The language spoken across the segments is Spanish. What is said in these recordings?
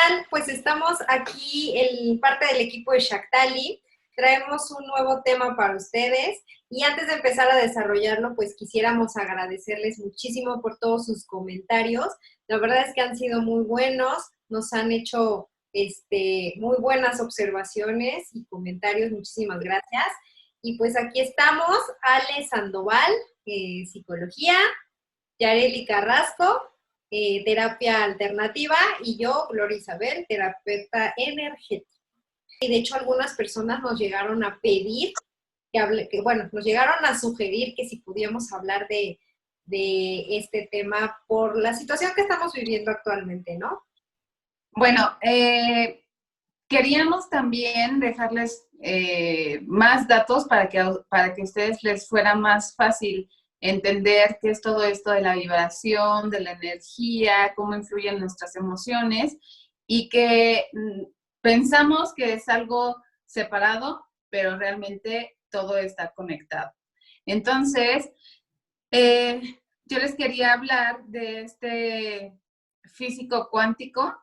tal? Pues estamos aquí en parte del equipo de Shaktali. Traemos un nuevo tema para ustedes y antes de empezar a desarrollarlo, pues quisiéramos agradecerles muchísimo por todos sus comentarios. La verdad es que han sido muy buenos, nos han hecho muy buenas observaciones y comentarios. Muchísimas gracias. Y pues aquí estamos, Ale Sandoval, psicología, Yareli Carrasco, terapia alternativa, y yo, Gloria Isabel, terapeuta energética. Y de hecho algunas personas nos llegaron a pedir nos llegaron a sugerir que si pudiéramos hablar de este tema por la situación que estamos viviendo actualmente, ¿no? Bueno, queríamos también dejarles más datos para que a ustedes les fuera más fácil entender qué es todo esto de la vibración, de la energía, cómo influyen nuestras emociones y que pensamos que es algo separado, pero realmente todo está conectado. Entonces, yo les quería hablar de este físico cuántico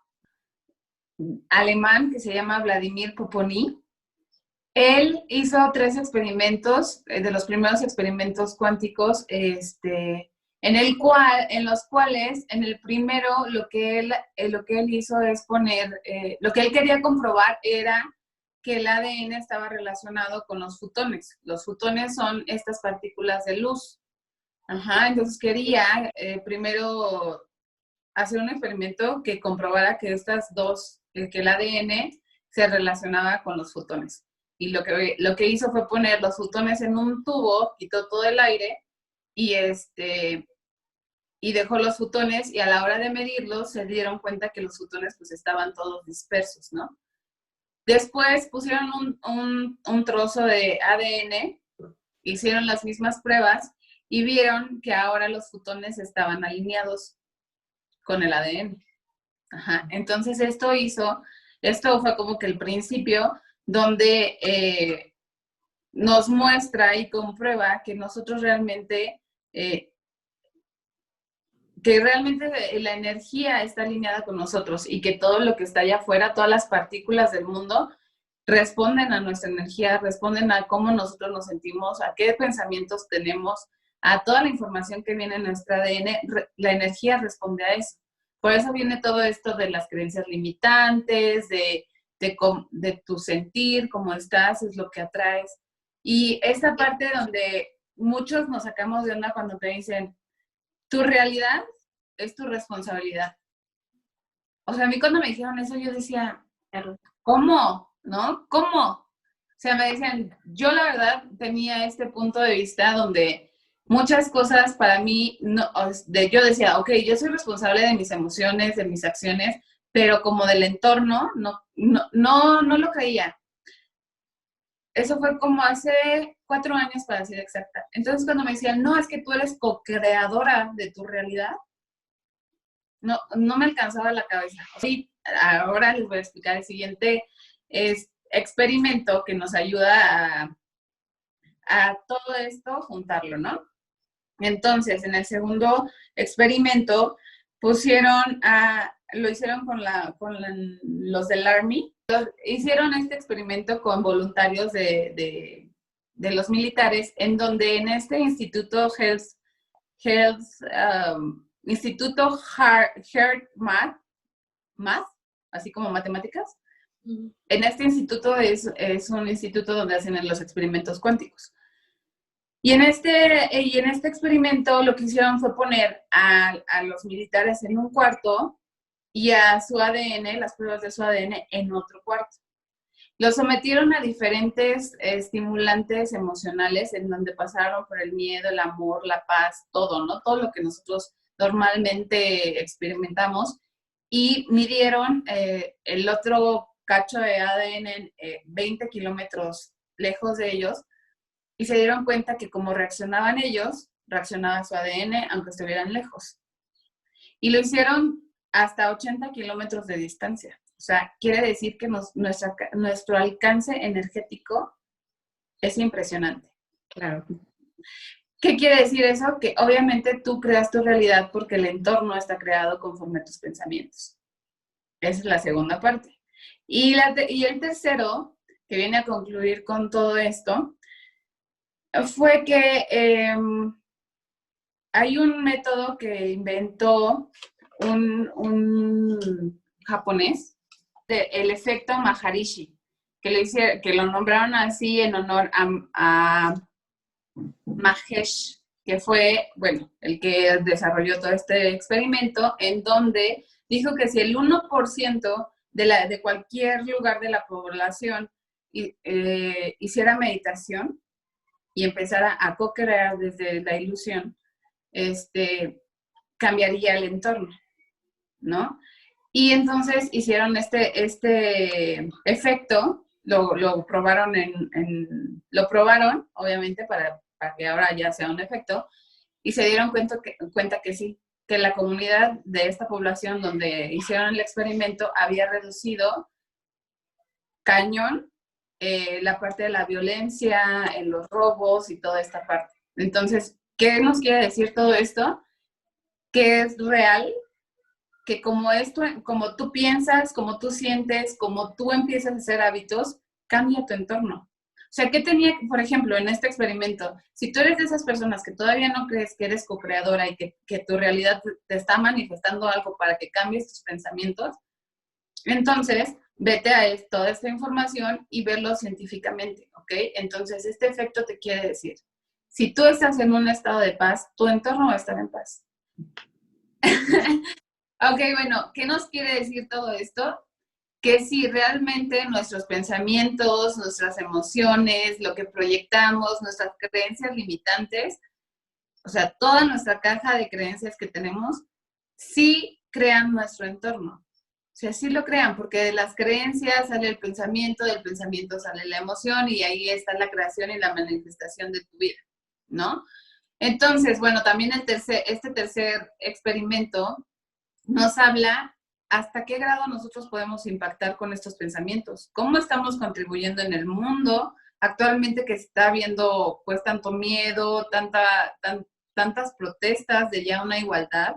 alemán que se llama Vladimir Poponyi. Él hizo 3 experimentos, de los primeros experimentos cuánticos, en los cuales, en el primero, lo que él hizo es poner, lo que él quería comprobar era que el ADN estaba relacionado con los fotones. Los fotones son estas partículas de luz. Entonces quería primero hacer un experimento que comprobara que que el ADN se relacionaba con los fotones. Y lo que hizo fue poner los fotones en un tubo, quitó todo el aire y dejó los fotones, y a la hora de medirlos se dieron cuenta que los fotones pues estaban todos dispersos, ¿no? Después pusieron un trozo de ADN, hicieron las mismas pruebas y vieron que ahora los fotones estaban alineados con el ADN. Entonces esto fue como que el principio donde nos muestra y comprueba que nosotros realmente, la energía está alineada con nosotros y que todo lo que está allá afuera, todas las partículas del mundo, responden a nuestra energía, responden a cómo nosotros nos sentimos, a qué pensamientos tenemos, a toda la información que viene en nuestro ADN, la energía responde a eso. Por eso viene todo esto de las creencias limitantes, de tu sentir, cómo estás, es lo que atraes. Y esta parte donde muchos nos sacamos de onda cuando te dicen, tu realidad es tu responsabilidad. O sea, a mí cuando me dijeron eso, yo decía, ¿cómo? ¿No? ¿Cómo? O sea, me decían, yo la verdad tenía este punto de vista donde muchas cosas para mí, yo decía, ok, yo soy responsable de mis emociones, de mis acciones, pero como del entorno, no lo creía. Eso fue como hace 4 años, para ser exacta. Entonces, cuando me decían, no, es que tú eres co-creadora de tu realidad, no me alcanzaba la cabeza. Sí, ahora les voy a explicar el siguiente experimento que nos ayuda a todo esto, juntarlo, ¿no? Entonces, en el segundo experimento, lo hicieron con los del Army. Hicieron este experimento con voluntarios de los militares, en donde en este instituto Instituto HeartMath, así como matemáticas. En este instituto es un instituto donde hacen los experimentos cuánticos. Y en este experimento lo que hicieron fue poner a los militares en un cuarto y a su ADN, las pruebas de su ADN, en otro cuarto. Los sometieron a diferentes estimulantes emocionales en donde pasaron por el miedo, el amor, la paz, todo, ¿no? Todo lo que nosotros normalmente experimentamos, y midieron el otro cacho de ADN 20 kilómetros lejos de ellos, y se dieron cuenta que como reaccionaban ellos, reaccionaba su ADN aunque estuvieran lejos. Y lo hicieron hasta 80 kilómetros de distancia. O sea, quiere decir que nuestro alcance energético es impresionante. Claro. ¿Qué quiere decir eso? Que obviamente tú creas tu realidad porque el entorno está creado conforme a tus pensamientos. Esa es la segunda parte. Y el tercero, que viene a concluir con todo esto, fue que hay un método que inventó un japonés, el efecto Maharishi, que lo nombraron así en honor a Mahesh, que fue, bueno, el que desarrolló todo este experimento, en donde dijo que si el 1% de cualquier lugar de la población hiciera meditación y empezara a co-crear desde la ilusión, cambiaría el entorno, ¿no? Y entonces hicieron este efecto, lo probaron lo probaron, obviamente, para que ahora ya sea un efecto, y se dieron cuenta que sí, que la comunidad de esta población donde hicieron el experimento había reducido cañón la parte de la violencia, en los robos y toda esta parte. Entonces, ¿qué nos quiere decir todo esto? Que es real, que como tú piensas, como tú sientes, como tú empiezas a hacer hábitos, cambia tu entorno. O sea, ¿qué tenía, por ejemplo, en este experimento? Si tú eres de esas personas que todavía no crees que eres co-creadora y que tu realidad te está manifestando algo para que cambies tus pensamientos, entonces vete a toda esta información y verlo científicamente, ¿ok? Entonces, este efecto te quiere decir, si tú estás en un estado de paz, tu entorno va a estar en paz. Ok, bueno, ¿qué nos quiere decir todo esto? Que si realmente nuestros pensamientos, nuestras emociones, lo que proyectamos, nuestras creencias limitantes, o sea, toda nuestra caja de creencias que tenemos, sí crean nuestro entorno. O sea, sí lo crean, porque de las creencias sale el pensamiento, del pensamiento sale la emoción y ahí está la creación y la manifestación de tu vida, ¿no? Entonces, bueno, también este tercer experimento nos habla hasta qué grado nosotros podemos impactar con estos pensamientos, cómo estamos contribuyendo en el mundo actualmente que está habiendo pues tanto miedo, tantas protestas de ya una igualdad.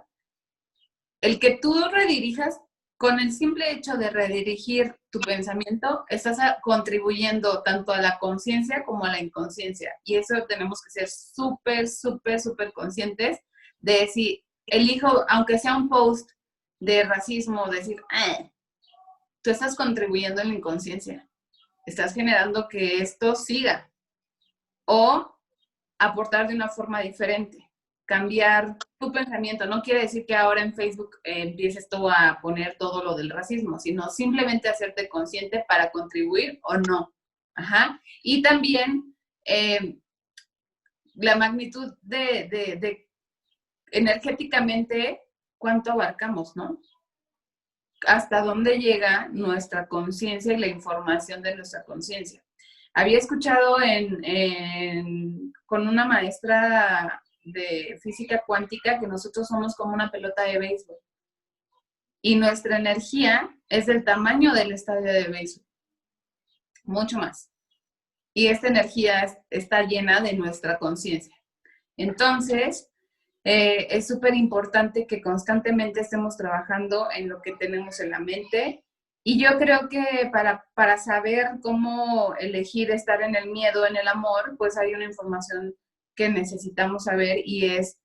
El que tú redirijas, con el simple hecho de redirigir tu pensamiento, estás contribuyendo tanto a la conciencia como a la inconsciencia. Y eso tenemos que ser súper, súper, súper conscientes de si elijo, aunque sea un post de racismo, decir, tú estás contribuyendo en la inconsciencia. Estás generando que esto siga. O aportar de una forma diferente, cambiar tu pensamiento. No quiere decir que ahora en Facebook empieces tú a poner todo lo del racismo, sino simplemente hacerte consciente para contribuir o no. Ajá. Y también la magnitud de energéticamente cuánto abarcamos, ¿no? Hasta dónde llega nuestra conciencia y la información de nuestra conciencia. Había escuchado con una maestra de física cuántica que nosotros somos como una pelota de béisbol y nuestra energía es del tamaño del estadio de béisbol, mucho más. Y esta energía está llena de nuestra conciencia. Entonces, es súper importante que constantemente estemos trabajando en lo que tenemos en la mente. Y yo creo que para saber cómo elegir estar en el miedo, en el amor, pues hay una información que necesitamos saber y es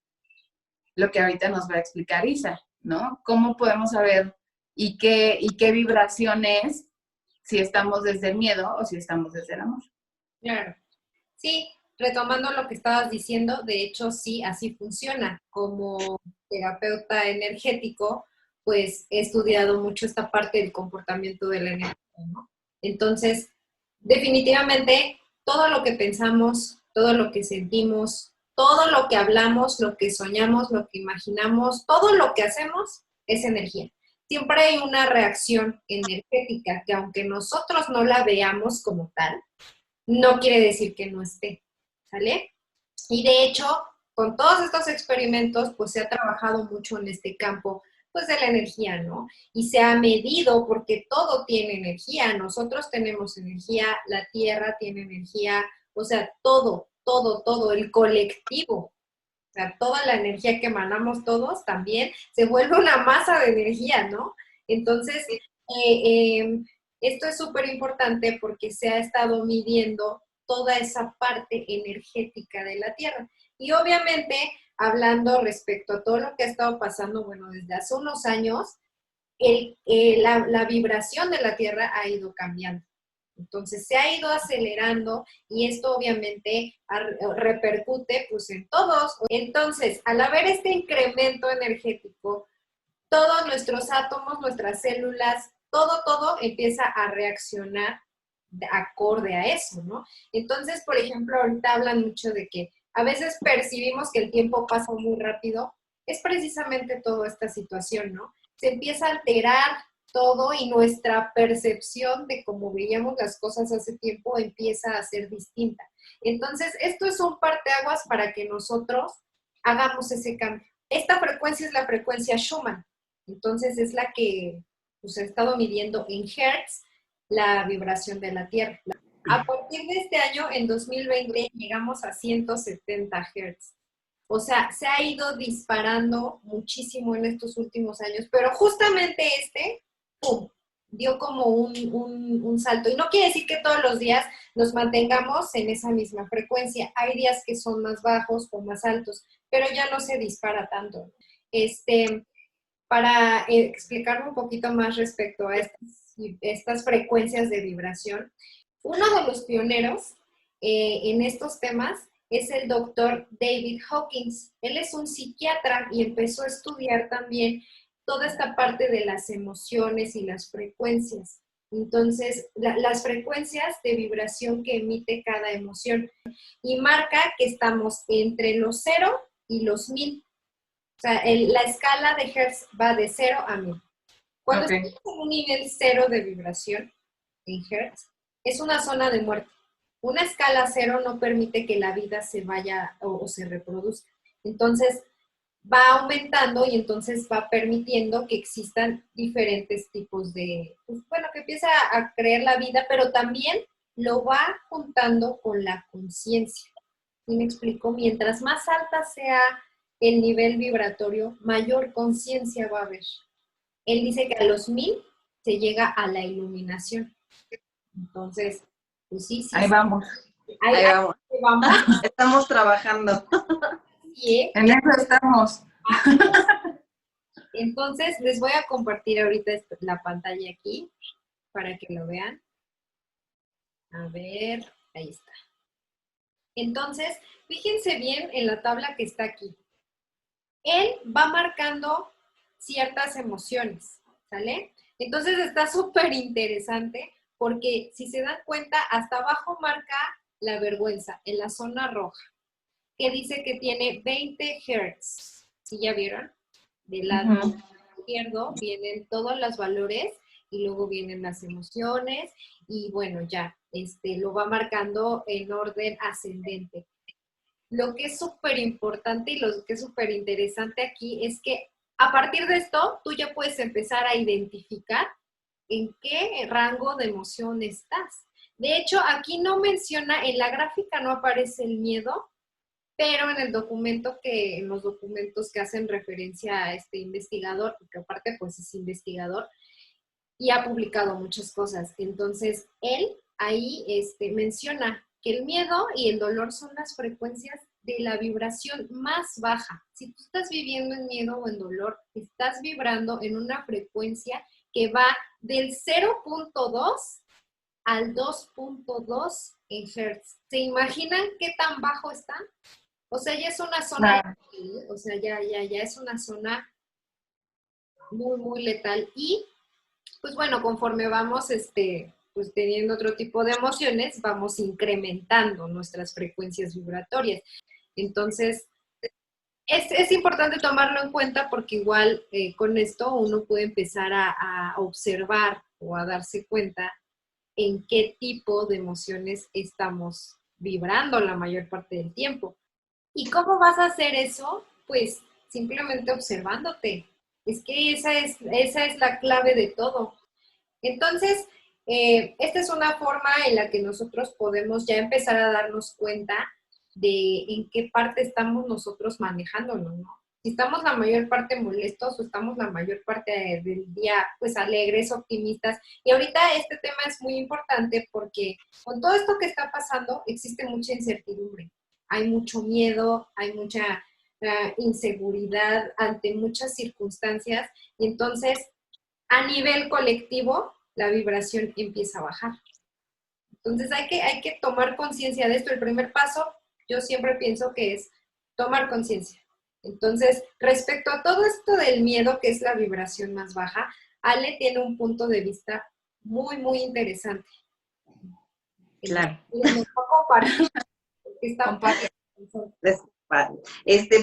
lo que ahorita nos va a explicar Isa, ¿no? ¿Cómo podemos saber y qué vibración es si estamos desde el miedo o si estamos desde el amor? Claro. Sí, retomando lo que estabas diciendo, de hecho sí, así funciona. Como terapeuta energético, pues he estudiado mucho esta parte del comportamiento de la energía, ¿no? Entonces, definitivamente, todo lo que pensamos, todo lo que sentimos, todo lo que hablamos, lo que soñamos, lo que imaginamos, todo lo que hacemos es energía. Siempre hay una reacción energética que aunque nosotros no la veamos como tal, no quiere decir que no esté, ¿sale? Y de hecho, con todos estos experimentos, pues se ha trabajado mucho en este campo, pues de la energía, ¿no? Y se ha medido porque todo tiene energía, nosotros tenemos energía, la Tierra tiene energía, o sea, todo, el colectivo, o sea, toda la energía que emanamos todos también se vuelve una masa de energía, ¿no? Entonces, Esto es súper importante porque se ha estado midiendo toda esa parte energética de la Tierra. Y obviamente, hablando respecto a todo lo que ha estado pasando, bueno, desde hace unos años, la vibración de la Tierra ha ido cambiando. Entonces se ha ido acelerando y esto obviamente repercute pues en todos. Entonces, al haber este incremento energético, todos nuestros átomos, nuestras células, todo empieza a reaccionar de acorde a eso, ¿no? Entonces, por ejemplo, ahorita hablan mucho de que a veces percibimos que el tiempo pasa muy rápido, es precisamente toda esta situación, ¿no? Se empieza a alterar todo y nuestra percepción de cómo veíamos las cosas hace tiempo empieza a ser distinta. Entonces, esto es un parteaguas para que nosotros hagamos ese cambio. Esta frecuencia es la frecuencia Schumann. Entonces es la que pues, ha estado midiendo en hertz la vibración de la Tierra. A partir de este año, en 2020, llegamos a 170 hertz. O sea, se ha ido disparando muchísimo en estos últimos años, pero justamente ¡pum!, dio como un salto. Y no quiere decir que todos los días nos mantengamos en esa misma frecuencia. Hay días que son más bajos o más altos, pero ya no se dispara tanto. Para explicarme un poquito más respecto a estas frecuencias de vibración, uno de los pioneros en estos temas es el doctor David Hawkins. Él es un psiquiatra y empezó a estudiar también toda esta parte de las emociones y las frecuencias. Entonces, las frecuencias de vibración que emite cada emoción y marca que estamos entre los 0 y los 1000. O sea, la escala de Hertz va de 0 a 1000. Cuando estamos en un nivel 0 de vibración en Hertz, es una zona de muerte. Una escala 0 no permite que la vida se vaya o se reproduzca. Entonces, va aumentando y entonces va permitiendo que existan diferentes tipos de, pues, bueno, que empieza a crear la vida, pero también lo va juntando con la conciencia. ¿Sí me explico? Mientras más alta sea el nivel vibratorio, mayor conciencia va a haber. Él dice que a los 1000 se llega a la iluminación. Entonces, pues sí, Ahí vamos. Ahí vamos. Estamos trabajando. Sí, en eso estamos. Entonces, les voy a compartir ahorita la pantalla aquí para que lo vean. A ver, ahí está. Entonces, fíjense bien en la tabla que está aquí. Él va marcando ciertas emociones, ¿sale? Entonces está súper interesante porque si se dan cuenta, hasta abajo marca la vergüenza en la zona roja, que dice que tiene 20 Hz. ¿Sí ya vieron? Del lado izquierdo vienen todos los valores y luego vienen las emociones y bueno, ya lo va marcando en orden ascendente. Lo que es súper importante y lo que es súper interesante aquí es que a partir de esto tú ya puedes empezar a identificar en qué rango de emoción estás. De hecho, aquí no menciona, en la gráfica no aparece el miedo, pero en los documentos que hacen referencia a este investigador, porque aparte pues es investigador y ha publicado muchas cosas. Entonces, él ahí menciona que el miedo y el dolor son las frecuencias de la vibración más baja. Si tú estás viviendo en miedo o en dolor, estás vibrando en una frecuencia que va del 0.2 al 2.2 en Hertz. ¿Se imaginan qué tan bajo está? O sea, ya es una zona, o sea, ya es una zona muy, muy letal. Y, pues bueno, conforme vamos pues teniendo otro tipo de emociones, vamos incrementando nuestras frecuencias vibratorias. Entonces, es importante tomarlo en cuenta porque igual con esto uno puede empezar a observar o a darse cuenta en qué tipo de emociones estamos vibrando la mayor parte del tiempo. ¿Y cómo vas a hacer eso? Pues simplemente observándote. Es que esa es la clave de todo. Entonces, esta es una forma en la que nosotros podemos ya empezar a darnos cuenta de en qué parte estamos nosotros manejándolo, ¿no? Si estamos la mayor parte molestos o estamos la mayor parte del día pues alegres, optimistas. Y ahorita este tema es muy importante porque con todo esto que está pasando existe mucha incertidumbre. Hay mucho miedo, hay mucha inseguridad ante muchas circunstancias y entonces a nivel colectivo la vibración empieza a bajar. Entonces hay que tomar conciencia de esto. El primer paso yo siempre pienso que es tomar conciencia. Entonces, respecto a todo esto del miedo, que es la vibración más baja, Ale tiene un punto de vista muy, muy interesante. Claro. Y me va a compartir, porque está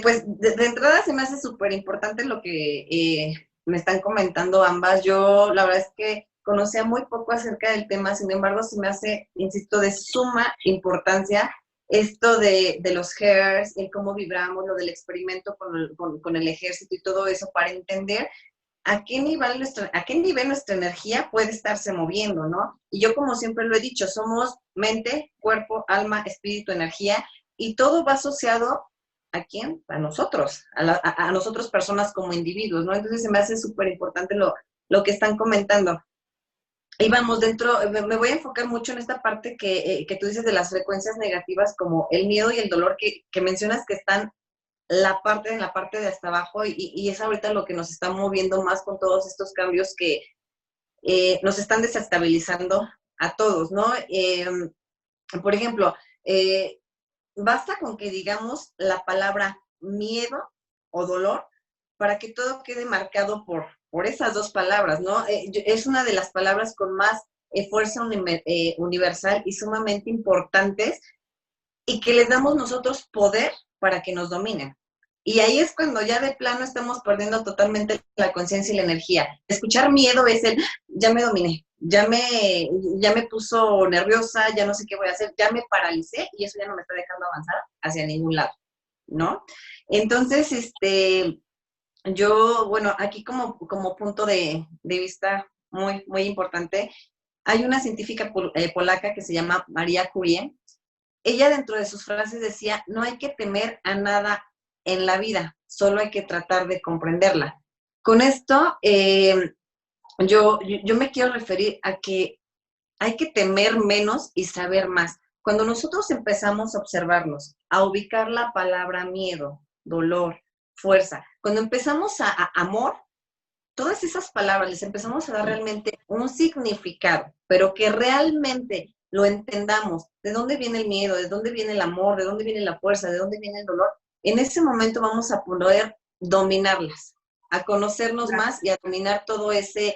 pues de entrada se me hace súper importante lo que me están comentando ambas. Yo la verdad es que conocía muy poco acerca del tema, sin embargo se me hace, insisto, de suma importancia esto de los hairs, el cómo vibramos, lo del experimento con el ejército y todo eso, para entender a qué nivel nuestra energía puede estarse moviendo, ¿no? Y yo, como siempre lo he dicho, somos mente, cuerpo, alma, espíritu, energía, y todo va asociado ¿a quién? A nosotros, a nosotros personas como individuos, ¿no? Entonces se me hace súper importante lo que están comentando. Y vamos, me voy a enfocar mucho en esta parte que tú dices de las frecuencias negativas, como el miedo y el dolor que mencionas que están en la parte de hasta abajo, y es ahorita lo que nos está moviendo más con todos estos cambios que nos están desestabilizando a todos, ¿no? Por ejemplo, basta con que digamos la palabra miedo o dolor para que todo quede marcado por esas dos palabras, ¿no? Es una de las palabras con más fuerza universal y sumamente importantes, y que les damos nosotros poder para que nos dominen. Y ahí es cuando ya de plano estamos perdiendo totalmente la conciencia y la energía. Escuchar miedo es ya me dominé, ya me puso nerviosa, ya no sé qué voy a hacer, ya me paralicé y eso ya no me está dejando avanzar hacia ningún lado, ¿no? Entonces, yo, bueno, aquí como punto de vista muy, muy importante, hay una científica polaca que se llama María Curie. Ella, dentro de sus frases, decía: no hay que temer a nada en la vida, solo hay que tratar de comprenderla. Con esto, yo me quiero referir a que hay que temer menos y saber más. Cuando nosotros empezamos a observarnos, a ubicar la palabra miedo, dolor, fuerza, cuando empezamos a amor, todas esas palabras les empezamos a dar realmente un significado, pero que realmente lo entendamos, de dónde viene el miedo, de dónde viene el amor, de dónde viene la fuerza, de dónde viene el dolor, en ese momento vamos a poder dominarlas, a conocernos más y a dominar todo ese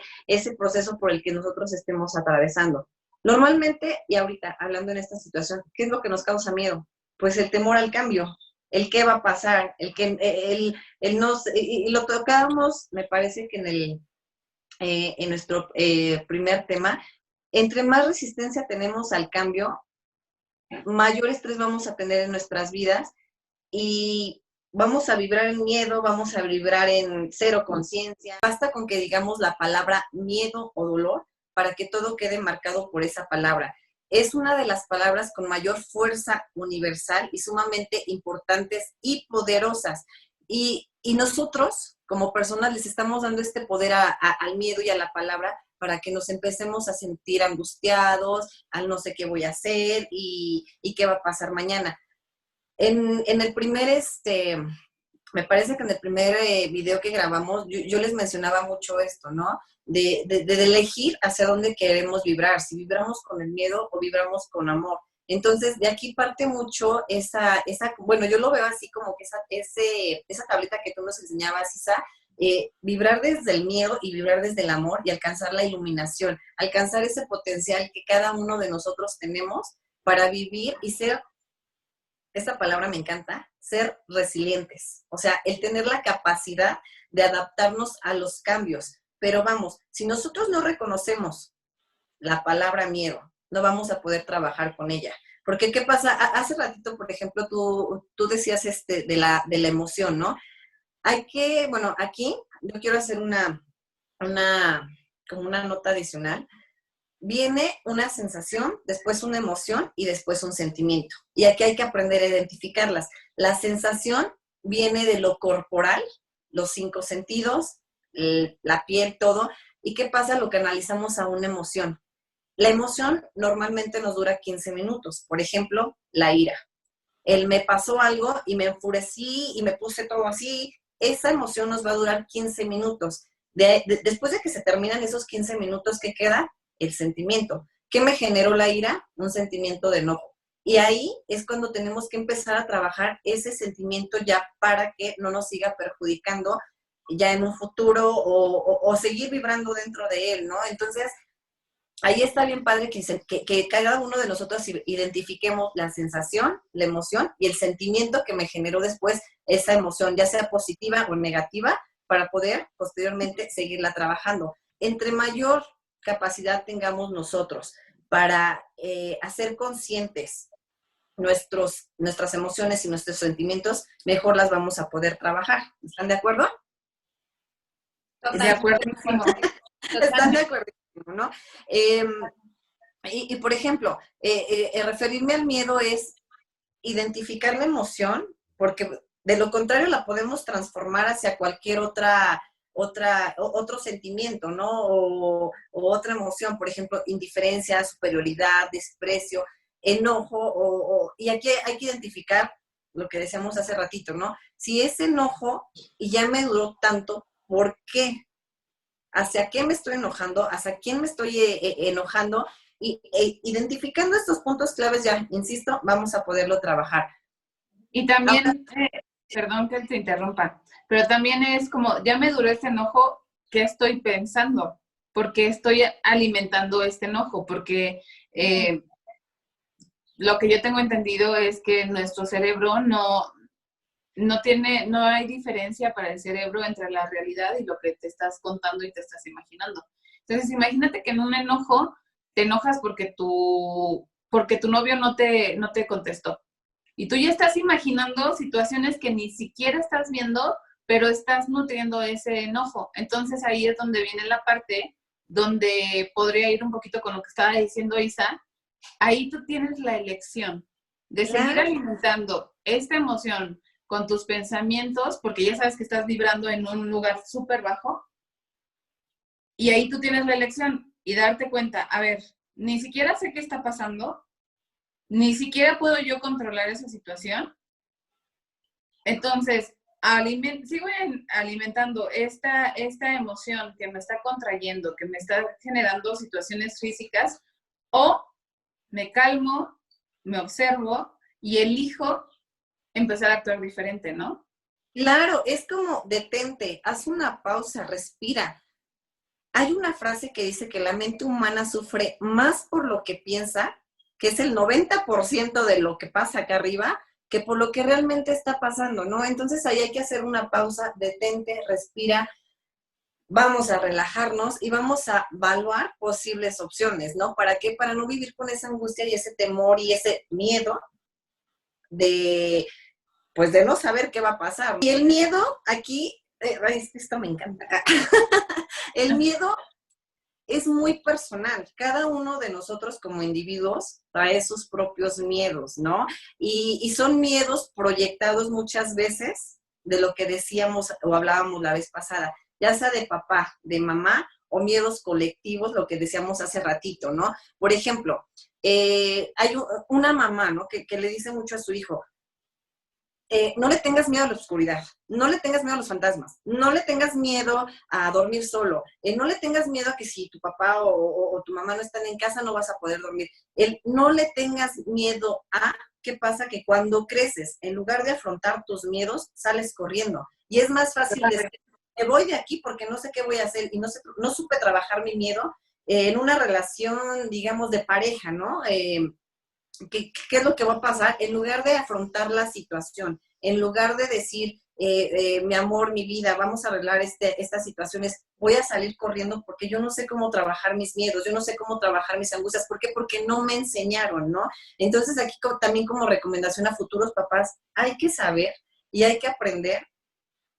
proceso por el que nosotros estemos atravesando. Normalmente, y ahorita hablando en esta situación, ¿qué es lo que nos causa miedo? Pues el temor al cambio, el qué va a pasar, el no, y lo tocábamos, me parece que en nuestro primer tema. Entre más resistencia tenemos al cambio, mayor estrés vamos a tener en nuestras vidas y vamos a vibrar en miedo, vamos a vibrar en cero conciencia. Basta con que digamos la palabra miedo o dolor para que todo quede marcado por esa palabra. Es una de las palabras con mayor fuerza universal y sumamente importantes y poderosas. Y nosotros, como personas, les estamos dando este poder al miedo y a la palabra para que nos empecemos a sentir angustiados, al no sé qué voy a hacer y qué va a pasar mañana. En el primer, me parece que en el primer video que grabamos, yo les mencionaba mucho esto, ¿no? De elegir hacia dónde queremos vibrar, si vibramos con el miedo o vibramos con amor. Entonces, de aquí parte mucho bueno, yo lo veo así como que esa tablita que tú nos enseñabas, Isa, vibrar desde el miedo y vibrar desde el amor y alcanzar la iluminación, alcanzar ese potencial que cada uno de nosotros tenemos para vivir y ser, esta palabra me encanta, ser resilientes. O sea, el tener la capacidad de adaptarnos a los cambios. Pero vamos, si nosotros no reconocemos la palabra miedo, no vamos a poder trabajar con ella. Porque, ¿qué pasa? Hace ratito, por ejemplo, tú decías de la emoción, ¿no? Bueno, aquí yo quiero hacer como una nota adicional. Viene una sensación, después una emoción y después un sentimiento. Y aquí hay que aprender a identificarlas. La sensación viene de lo corporal, los 5 sentidos, la piel, todo. ¿Y qué pasa? Lo que analizamos a una emoción. La emoción normalmente nos dura 15 minutos. Por ejemplo, la ira. Me pasó algo y me enfurecí y me puse todo así. Esa emoción nos va a durar 15 minutos. Después de que se terminan esos 15 minutos, ¿qué queda? El sentimiento. ¿Qué me generó la ira? Un sentimiento de enojo. Y ahí es cuando tenemos que empezar a trabajar ese sentimiento ya para que no nos siga perjudicando ya en un futuro o seguir vibrando dentro de él, ¿no? Entonces, ahí está bien padre que cada uno de nosotros identifiquemos la sensación, la emoción y el sentimiento que me generó después esa emoción, ya sea positiva o negativa, para poder posteriormente seguirla trabajando. Entre mayor capacidad tengamos nosotros para hacer conscientes nuestras emociones y nuestros sentimientos, mejor las vamos a poder trabajar. ¿Están de acuerdo? De acuerdo. ¿Están de acuerdo? ¿No? Y por ejemplo, referirme al miedo es identificar la emoción, porque de lo contrario la podemos transformar hacia cualquier otro sentimiento, ¿no? O otra emoción, por ejemplo, indiferencia, superioridad, desprecio, enojo, y aquí hay que identificar lo que decíamos hace ratito, ¿no? Si es enojo y ya me duró tanto, ¿por qué? ¿Hacia qué me estoy enojando? ¿Hacia quién me estoy enojando? Y identificando estos puntos claves, ya, insisto, vamos a poderlo trabajar. Y también, perdón que te interrumpa, pero también es como, ya me duró este enojo, ¿qué estoy pensando? ¿Por qué estoy alimentando este enojo? Porque lo que yo tengo entendido es que nuestro cerebro no hay diferencia para el cerebro entre la realidad y lo que te estás contando y te estás imaginando. Entonces, imagínate que en un enojo te enojas porque tu novio no te contestó. Y tú ya estás imaginando situaciones que ni siquiera estás viendo, pero estás nutriendo ese enojo. Entonces, ahí es donde viene la parte donde podría ir un poquito con lo que estaba diciendo Isa. Ahí tú tienes la elección de seguir alimentando esta emoción con tus pensamientos, porque ya sabes que estás vibrando en un lugar súper bajo, y ahí tú tienes la elección y darte cuenta, a ver, ni siquiera sé qué está pasando, ni siquiera puedo yo controlar esa situación, entonces sigo alimentando esta emoción que me está contrayendo, que me está generando situaciones físicas, o me calmo, me observo y elijo empezar a actuar diferente, ¿no? Claro, es como detente, haz una pausa, respira. Hay una frase que dice que la mente humana sufre más por lo que piensa, que es el 90% de lo que pasa acá arriba, que por lo que realmente está pasando, ¿no? Entonces ahí hay que hacer una pausa, detente, respira, vamos a relajarnos y vamos a evaluar posibles opciones, ¿no? ¿Para qué? Para no vivir con esa angustia y ese temor y ese miedo de no saber qué va a pasar. Y el miedo aquí, esto me encanta, el miedo es muy personal. Cada uno de nosotros como individuos trae sus propios miedos, ¿no? Y son miedos proyectados muchas veces de lo que decíamos o hablábamos la vez pasada, ya sea de papá, de mamá, o miedos colectivos, lo que decíamos hace ratito, ¿no? Por ejemplo, hay una mamá, ¿no? Que le dice mucho a su hijo, no le tengas miedo a la oscuridad, no le tengas miedo a los fantasmas, no le tengas miedo a dormir solo, no le tengas miedo a que si tu papá o tu mamá no están en casa no vas a poder dormir. No le tengas miedo a, ¿qué pasa? Que cuando creces, en lugar de afrontar tus miedos, sales corriendo. Y es más fácil decir, me voy de aquí porque no sé qué voy a hacer y no supe trabajar mi miedo en una relación, digamos, de pareja, ¿no? ¿Qué es lo que va a pasar? En lugar de afrontar la situación, en lugar de decir, mi amor, mi vida, vamos a arreglar estas situaciones, voy a salir corriendo porque yo no sé cómo trabajar mis miedos, yo no sé cómo trabajar mis angustias. ¿Por qué? Porque no me enseñaron, ¿no? Entonces aquí también como recomendación a futuros papás, hay que saber y hay que aprender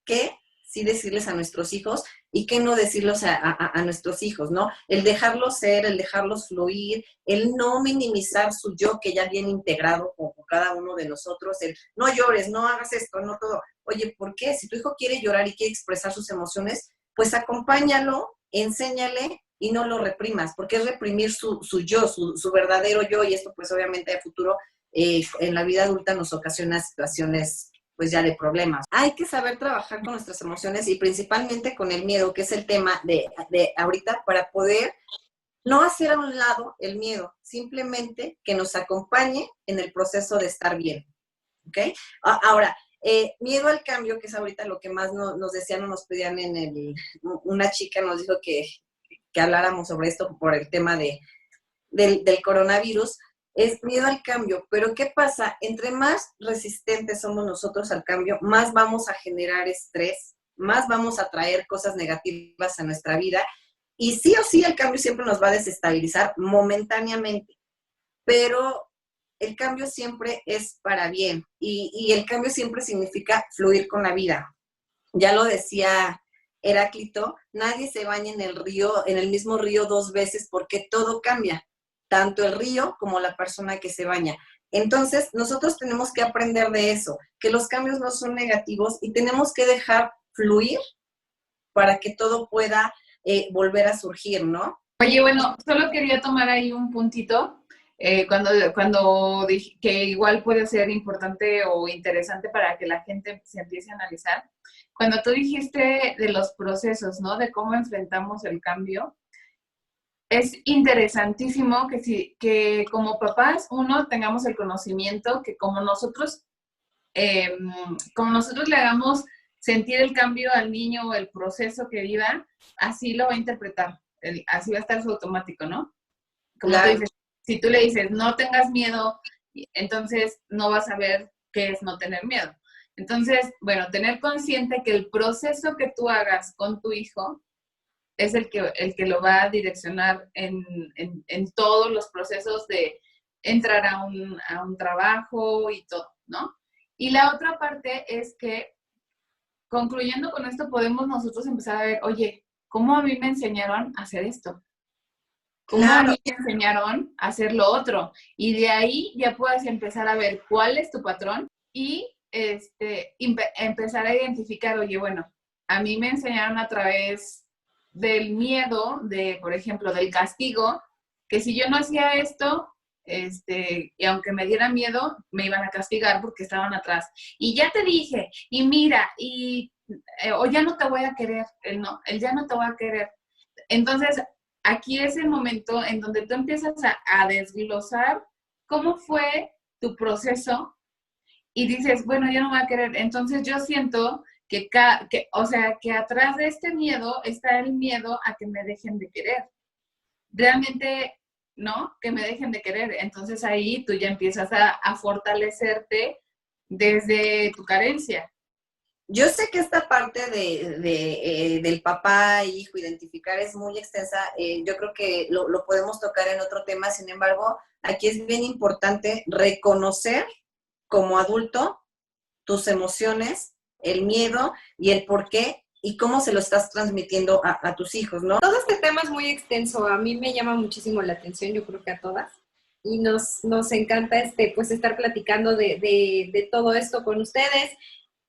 qué sí decirles a nuestros hijos y qué no decirles a nuestros hijos, ¿no? El dejarlos ser, el dejarlos fluir, el no minimizar su yo que ya viene integrado, como cada uno de nosotros, el no llores, no hagas esto, no todo. Oye, ¿por qué? Si tu hijo quiere llorar y quiere expresar sus emociones, pues acompáñalo, enséñale y no lo reprimas, porque es reprimir su yo, su verdadero yo, y esto pues obviamente a futuro en la vida adulta nos ocasiona situaciones pues ya de problemas. Hay que saber trabajar con nuestras emociones y principalmente con el miedo, que es el tema de ahorita, para poder no hacer a un lado el miedo, simplemente que nos acompañe en el proceso de estar bien, ¿ok? Ahora, miedo al cambio, que es ahorita lo que más nos decían o nos pedían una chica nos dijo que habláramos sobre esto por el tema del coronavirus, es miedo al cambio. Pero ¿qué pasa? Entre más resistentes somos nosotros al cambio, más vamos a generar estrés, más vamos a traer cosas negativas a nuestra vida, y sí o sí el cambio siempre nos va a desestabilizar momentáneamente, pero el cambio siempre es para bien, y el cambio siempre significa fluir con la vida. Ya lo decía Heráclito, nadie se baña en el río, en el mismo río dos veces, porque todo cambia, tanto el río como la persona que se baña. Entonces, nosotros tenemos que aprender de eso, que los cambios no son negativos y tenemos que dejar fluir para que todo pueda volver a surgir, ¿no? Oye, bueno, solo quería tomar ahí un puntito, cuando dije que igual puede ser importante o interesante para que la gente se empiece a analizar. Cuando tú dijiste de los procesos, ¿no? De cómo enfrentamos el cambio, es interesantísimo que como papás, uno, tengamos el conocimiento que como nosotros le hagamos sentir el cambio al niño o el proceso que viva, así lo va a interpretar, así va a estar su automático, ¿no? Como Claro. tú dices, si tú le dices, no tengas miedo, entonces no vas a ver qué es no tener miedo. Entonces, bueno, tener consciente que el proceso que tú hagas con tu hijo es el que lo va a direccionar en todos los procesos de entrar a un trabajo y todo, ¿no? Y la otra parte es que, concluyendo con esto, podemos nosotros empezar a ver, oye, ¿cómo a mí me enseñaron a hacer esto? ¿Cómo a mí me enseñaron a hacer lo otro? Y de ahí ya puedes empezar a ver cuál es tu patrón y empezar a identificar, oye, bueno, a mí me enseñaron a través del miedo, por ejemplo, del castigo, que si yo no hacía esto, y aunque me diera miedo, me iban a castigar porque estaban atrás. Y ya te dije, y mira, o ya no te voy a querer, el ya no te voy a querer. Entonces, aquí es el momento en donde tú empiezas a desglosar cómo fue tu proceso y dices, bueno, ya no me va a querer. Entonces yo siento que atrás de este miedo está el miedo a que me dejen de querer. Realmente, ¿no? Que me dejen de querer. Entonces ahí tú ya empiezas a fortalecerte desde tu carencia. Yo sé que esta parte del papá e hijo, identificar, es muy extensa. Yo creo que lo podemos tocar en otro tema. Sin embargo, aquí es bien importante reconocer como adulto tus emociones, el miedo y el por qué y cómo se lo estás transmitiendo a tus hijos, ¿no? Todo este tema es muy extenso. A mí me llama muchísimo la atención, yo creo que a todas. Y nos encanta pues estar platicando de todo esto con ustedes.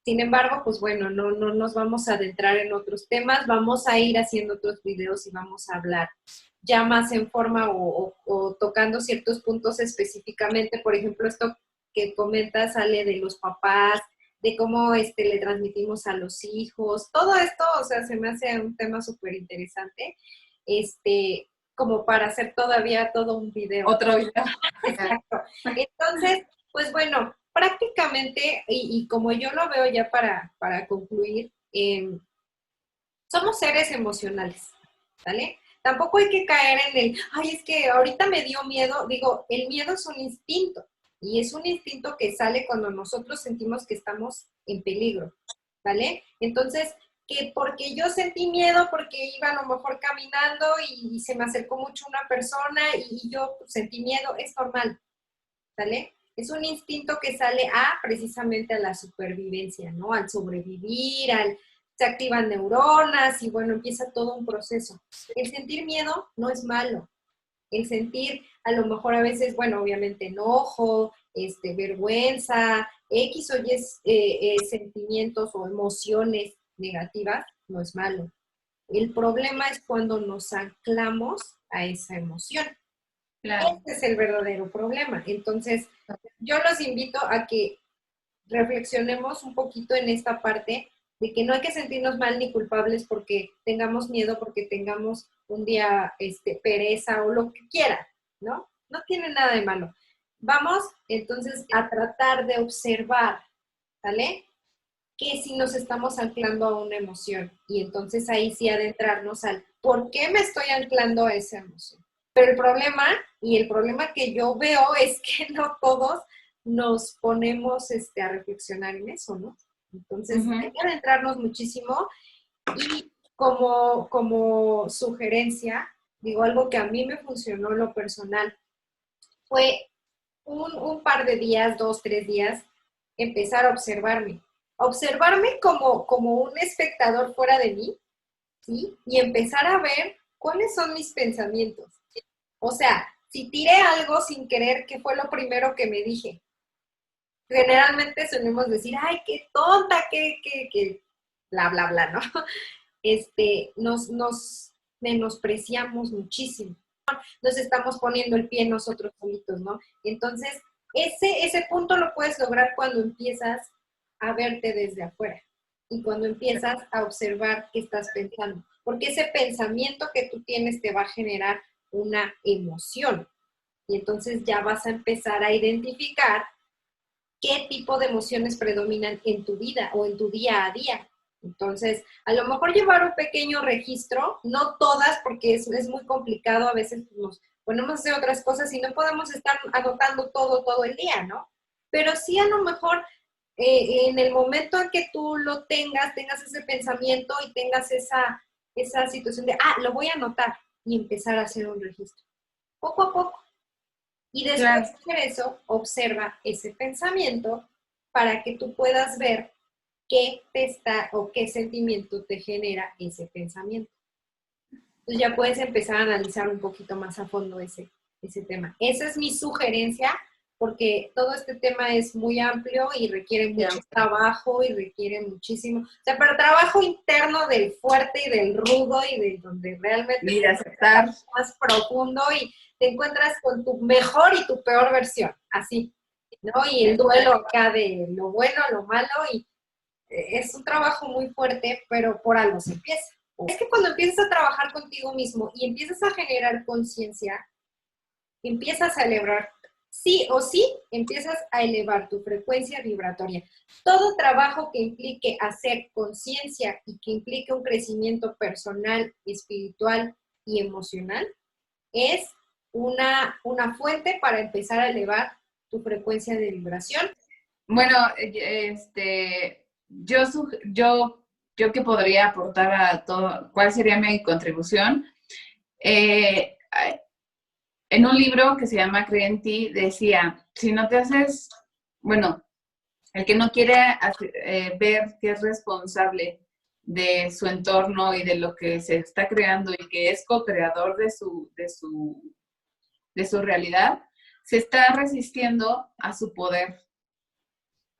Sin embargo, pues bueno, no nos vamos a adentrar en otros temas, vamos a ir haciendo otros videos y vamos a hablar ya más en forma o tocando ciertos puntos específicamente. Por ejemplo, esto que comentas, Ale, de los papás, de cómo le transmitimos a los hijos, todo esto, o sea, se me hace un tema súper interesante, como para hacer todavía todo un video. Otro video. Exacto. Entonces, pues bueno, prácticamente, y como yo lo veo ya para concluir, somos seres emocionales, ¿vale? Tampoco hay que caer en ay, es que ahorita me dio miedo. Digo, el miedo es un instinto, y es un instinto que sale cuando nosotros sentimos que estamos en peligro, ¿vale? Entonces, que porque yo sentí miedo, porque iba a lo mejor caminando y se me acercó mucho una persona y yo sentí miedo, es normal, ¿vale? Es un instinto que sale precisamente a la supervivencia, ¿no? Al sobrevivir, se activan neuronas y bueno, empieza todo un proceso. El sentir miedo no es malo. El sentir a lo mejor a veces, bueno, obviamente enojo, vergüenza, X o Y sentimientos o emociones negativas, no es malo. El problema es cuando nos anclamos a esa emoción. Claro. Este es el verdadero problema. Entonces, yo los invito a que reflexionemos un poquito en esta parte de que no hay que sentirnos mal ni culpables porque tengamos miedo, porque tengamos un día pereza o lo que quiera, ¿no? No tiene nada de malo. Vamos entonces a tratar de observar, ¿vale? Que si nos estamos anclando a una emoción y entonces ahí sí adentrarnos al ¿por qué me estoy anclando a esa emoción? Pero el problema que yo veo es que no todos nos ponemos a reflexionar en eso, ¿no? Entonces, hay que adentrarnos muchísimo y como sugerencia, digo, algo que a mí me funcionó en lo personal, fue un par de días, 2, 3 días, empezar a observarme. Observarme como un espectador fuera de mí, ¿sí? Y empezar a ver cuáles son mis pensamientos. O sea, si tiré algo sin querer, ¿qué fue lo primero que me dije? Generalmente solemos decir, ay, qué tonta, que bla, bla, bla, ¿no? Nos menospreciamos muchísimo. Nos estamos poniendo el pie nosotros solitos, ¿no? Entonces, ese punto lo puedes lograr cuando empiezas a verte desde afuera y cuando empiezas a observar qué estás pensando. Porque ese pensamiento que tú tienes te va a generar una emoción. Y entonces ya vas a empezar a identificar qué tipo de emociones predominan en tu vida o en tu día a día. Entonces, a lo mejor llevar un pequeño registro, no todas, porque es muy complicado, a veces nos ponemos a hacer otras cosas y no podemos estar anotando todo el día, ¿no? Pero sí a lo mejor en el momento en que tú lo tengas ese pensamiento y tengas esa situación de, lo voy a anotar y empezar a hacer un registro, poco a poco. Y después de eso, observa ese pensamiento para que tú puedas ver qué qué sentimiento te genera ese pensamiento. Entonces ya puedes empezar a analizar un poquito más a fondo ese tema. Esa es mi sugerencia, porque todo este tema es muy amplio y requiere mucho trabajo y requiere muchísimo, o sea, pero trabajo interno del fuerte y del rudo y de donde realmente de aceptar más profundo y te encuentras con tu mejor y tu peor versión, así, ¿no? Y el duelo acá de lo bueno, lo malo, y es un trabajo muy fuerte, pero por algo se empieza. Es que cuando empiezas a trabajar contigo mismo y empiezas a generar conciencia, empiezas a elevar, sí o sí, empiezas a elevar tu frecuencia vibratoria. Todo trabajo que implique hacer conciencia y que implique un crecimiento personal, espiritual y emocional es una fuente para empezar a elevar tu frecuencia de vibración. Bueno, yo que podría aportar a todo, ¿cuál sería mi contribución? En un libro que se llama Cree en ti, decía, si no te haces, bueno, el que no quiere ver que es responsable de su entorno y de lo que se está creando y que es co-creador de su realidad, se está resistiendo a su poder.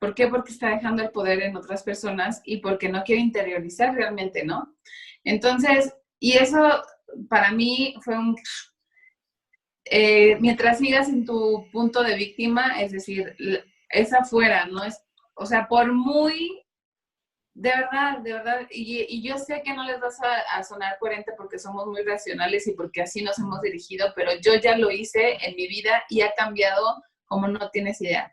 ¿Por qué? Porque está dejando el poder en otras personas y porque no quiere interiorizar realmente, ¿no? Entonces, y eso para mí fue mientras sigas en tu punto de víctima, es decir, es afuera, ¿no? O sea, por muy, de verdad, y yo sé que no les vas a sonar coherente porque somos muy racionales y porque así nos hemos dirigido, pero yo ya lo hice en mi vida y ha cambiado como no tienes idea.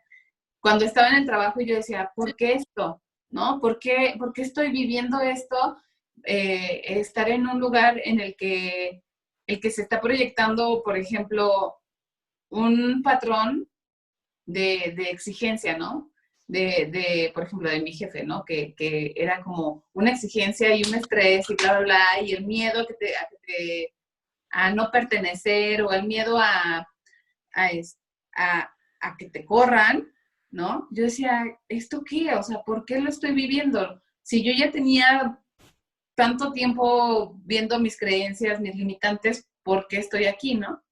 Cuando estaba en el trabajo yo decía, ¿por qué esto? ¿No? ¿Por qué estoy viviendo esto? Estar en un lugar en el que se está proyectando, por ejemplo, un patrón de exigencia, ¿no? Por ejemplo, de mi jefe, ¿no? Que era como una exigencia y un estrés y bla, bla, bla, y el miedo a no pertenecer o el miedo a que te corran, ¿no? Yo decía, ¿esto qué? O sea, ¿por qué lo estoy viviendo? Si yo ya tenía tanto tiempo viendo mis creencias, mis limitantes, ¿por qué estoy aquí, no?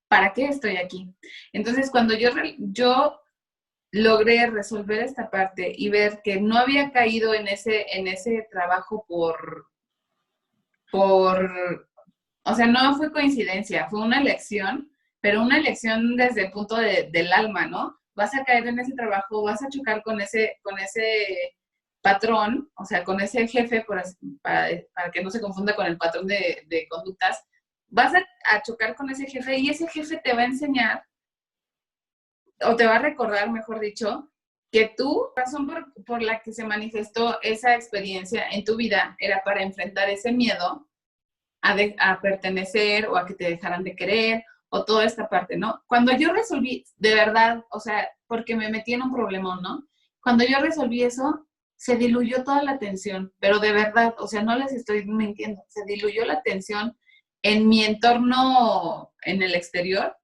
¿Para qué estoy aquí? Entonces, cuando yo logré resolver esta parte y ver que no había caído en ese trabajo o sea, no fue coincidencia, fue una elección, pero una elección desde el punto del alma, ¿no? Vas a caer en ese trabajo, vas a chocar con ese patrón, o sea, con ese jefe, para que no se confunda con el patrón de conductas, vas a chocar con ese jefe y ese jefe te va a enseñar, o te va a recordar, mejor dicho, que tú, la razón por la que se manifestó esa experiencia en tu vida era para enfrentar ese miedo a pertenecer o a que te dejaran de querer o toda esta parte, ¿no? Cuando yo resolví, de verdad, o sea, porque me metí en un problemón, ¿no? Cuando yo resolví eso, se diluyó toda la tensión, pero de verdad, o sea, no les estoy mintiendo, se diluyó la tensión en mi entorno, en el exterior.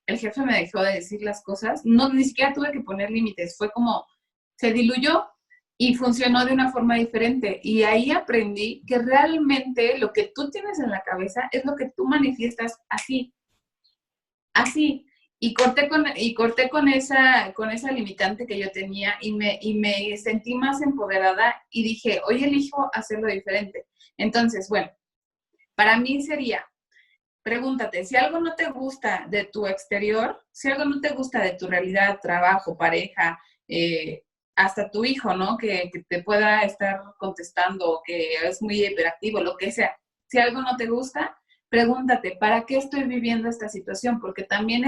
El jefe me dejó de decir las cosas, no, ni siquiera tuve que poner límites, fue como, se diluyó y funcionó de una forma diferente. Y ahí aprendí que realmente lo que tú tienes en la cabeza es lo que tú manifiestas así, así. Y corté con esa limitante que yo tenía y me sentí más empoderada y dije, hoy elijo hacerlo diferente. Entonces, bueno, para mí sería, pregúntate, si algo no te gusta de tu exterior, si algo no te gusta de tu realidad, trabajo, pareja, hasta tu hijo, ¿no? Que te pueda estar contestando, que es muy hiperactivo, lo que sea. Si algo no te gusta, pregúntate, ¿para qué estoy viviendo esta situación? Porque también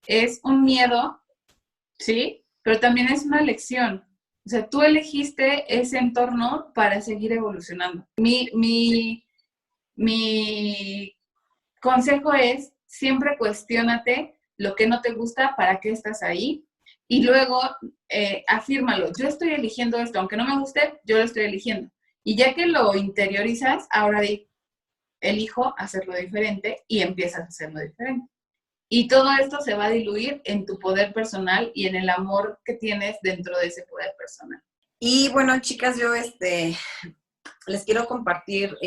es un miedo, ¿sí? Pero también es una lección. O sea, tú elegiste ese entorno para seguir evolucionando. Mi consejo es, siempre cuestiónate lo que no te gusta, para qué estás ahí, y luego afírmalo. Yo estoy eligiendo esto, aunque no me guste, yo lo estoy eligiendo. Y ya que lo interiorizas, ahora elijo hacerlo diferente y empiezas a hacerlo diferente. Y todo esto se va a diluir en tu poder personal y en el amor que tienes dentro de ese poder personal. Y bueno, chicas, yo les quiero compartir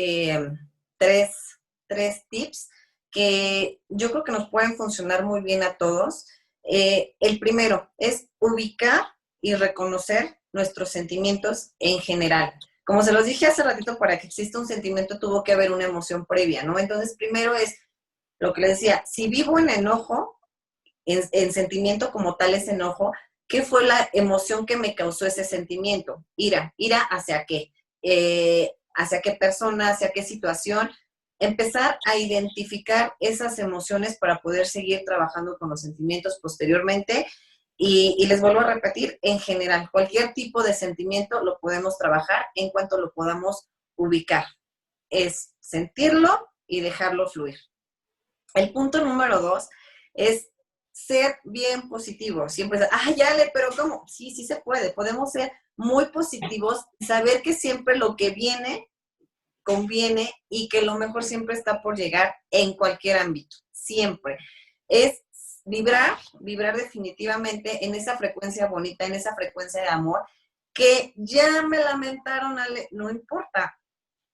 tres tips que yo creo que nos pueden funcionar muy bien a todos. El primero es ubicar y reconocer nuestros sentimientos en general. Como se los dije hace ratito, para que exista un sentimiento tuvo que haber una emoción previa, ¿no? Entonces, primero es lo que les decía, si vivo en enojo, en sentimiento como tal es enojo, ¿qué fue la emoción que me causó ese sentimiento? Ira hacia qué, hacia qué persona, hacia qué situación. Empezar a identificar esas emociones para poder seguir trabajando con los sentimientos posteriormente. Y les vuelvo a repetir, en general, cualquier tipo de sentimiento lo podemos trabajar en cuanto lo podamos ubicar. Es sentirlo y dejarlo fluir. El punto número 2 es ser bien positivo. Siempre es, Ale, pero ¿cómo? Sí, sí se puede. Podemos ser muy positivos, saber que siempre lo que viene conviene y que lo mejor siempre está por llegar en cualquier ámbito. Siempre. Es vibrar definitivamente en esa frecuencia bonita, en esa frecuencia de amor, que ya me lamentaron, Ale, no importa.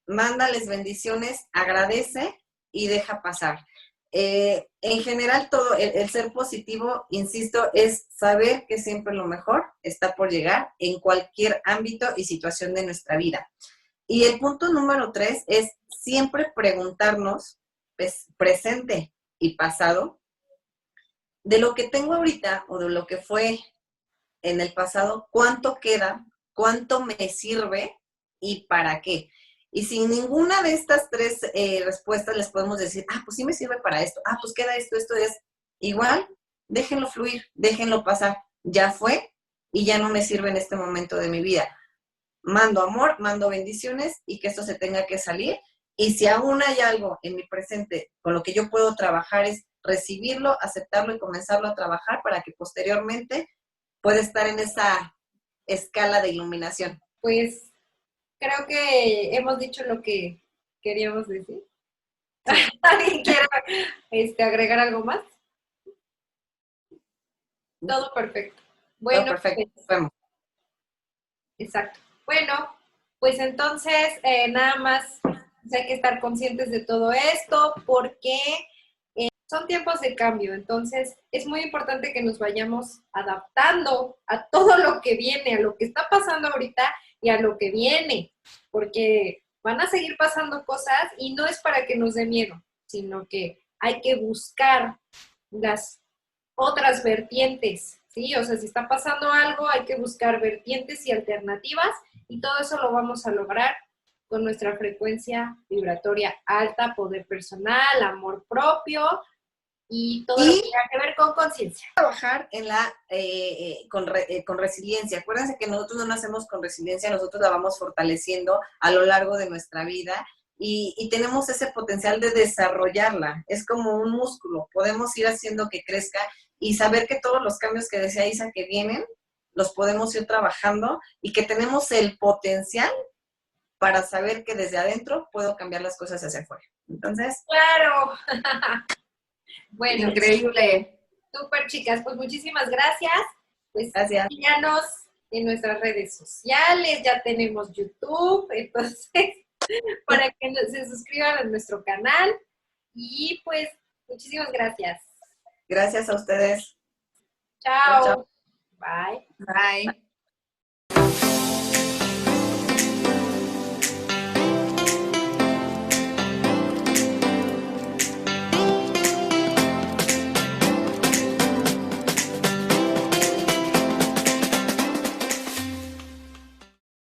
Mándales bendiciones, agradece y deja pasar. En general, todo el ser positivo, insisto, es saber que siempre lo mejor está por llegar en cualquier ámbito y situación de nuestra vida. Y el punto número 3 es siempre preguntarnos, pues, presente y pasado, de lo que tengo ahorita o de lo que fue en el pasado, cuánto queda, cuánto me sirve y para qué. Y sin ninguna de estas tres respuestas les podemos decir, pues sí me sirve para esto, pues queda esto es igual, déjenlo fluir, déjenlo pasar, ya fue y ya no me sirve en este momento de mi vida. Mando amor, mando bendiciones y que esto se tenga que salir. Y si aún hay algo en mi presente con lo que yo puedo trabajar es recibirlo, aceptarlo y comenzarlo a trabajar para que posteriormente pueda estar en esa escala de iluminación. Pues creo que hemos dicho lo que queríamos decir. ¿Alguien quiere agregar algo más? Todo perfecto. Bueno, todo perfecto. Pues, vemos. Exacto. Bueno, pues entonces nada más hay que estar conscientes de todo esto porque son tiempos de cambio, entonces es muy importante que nos vayamos adaptando a todo lo que viene, a lo que está pasando ahorita y a lo que viene, porque van a seguir pasando cosas y no es para que nos dé miedo, sino que hay que buscar las otras vertientes, ¿sí? O sea, si está pasando algo, hay que buscar vertientes y alternativas y todo eso lo vamos a lograr con nuestra frecuencia vibratoria alta, poder personal, amor propio y todo lo que tenga que ver con conciencia. Trabajar en con resiliencia. Acuérdense que nosotros no nacemos con resiliencia, nosotros la vamos fortaleciendo a lo largo de nuestra vida y tenemos ese potencial de desarrollarla. Es como un músculo, podemos ir haciendo que crezca y saber que todos los cambios que decía Isa que vienen, los podemos ir trabajando y que tenemos el potencial para saber que desde adentro puedo cambiar las cosas hacia afuera. Entonces, ¡claro! Bueno, increíble. súper chicas, pues muchísimas gracias. Pues gracias. síganos en nuestras redes sociales, ya tenemos YouTube, entonces para que se suscriban a nuestro canal y pues muchísimas gracias. Gracias a ustedes. Chao. Chao. Bye. Bye.